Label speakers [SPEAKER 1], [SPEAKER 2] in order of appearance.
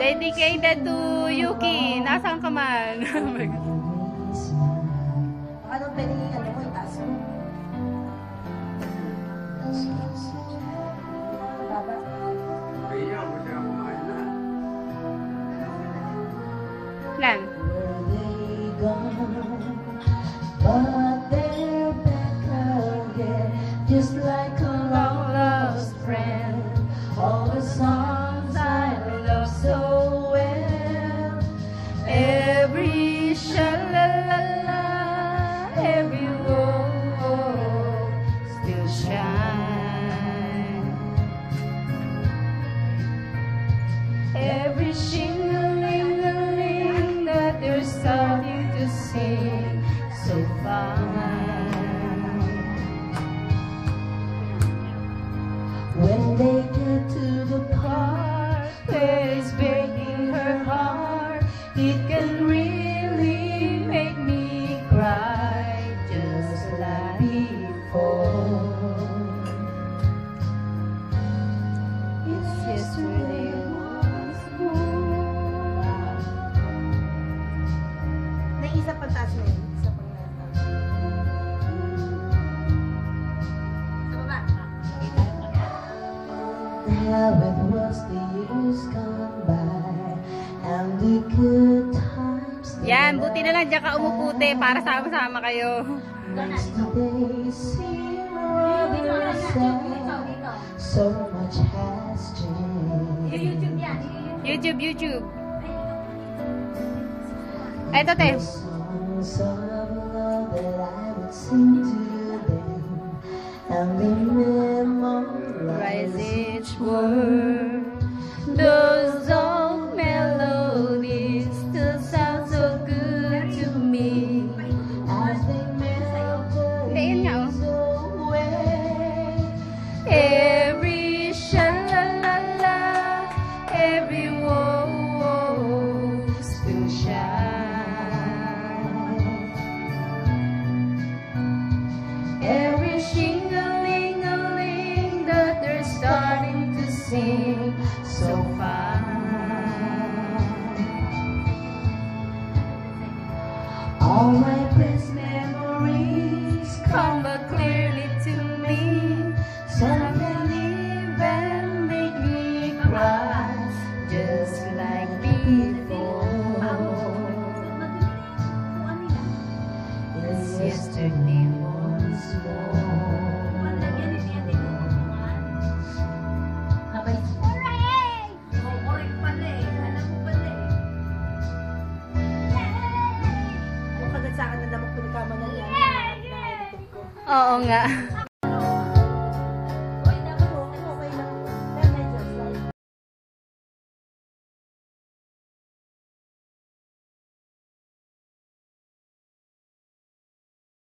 [SPEAKER 1] Dedicated to Yuki. Nasaan ka man?
[SPEAKER 2] Ano pwede ano mo itaas mo? Baba.
[SPEAKER 3] Kaya mo siya kumain na.
[SPEAKER 1] Lan.
[SPEAKER 2] But they're back again, just like a long lost friend. All the songs I love so well, every sha-la-la-la, every woe still shine. Every shing-a-ling-a-ling that they're starting to sing so fine. When they get to the part where it's breaking her heart, it can really make me cry just like before. It's yesterday once more. Naisa pa taas na yun. Isa pang nata. Sa baba. How it was the years gone by and the good times.
[SPEAKER 1] Yan, buti na lang dyan ka umuputi para sama-sama kayo.
[SPEAKER 2] Yesterday seemed rather sad. So much has changed.
[SPEAKER 1] YouTube. Eto, te.
[SPEAKER 2] Songs of love that I would sing to them, and they memorize each word. Those old melodies still sound so good to me as they melt
[SPEAKER 1] Hindi, yun nga,
[SPEAKER 2] away. Every sha-la-la-la, every woe still shine. Every shing-a-ling-a-ling that they're starting to sing so fine. All my best memories come back clearly to me. Some can even make me cry just like before. It's yesterday once more.
[SPEAKER 1] Oo nga.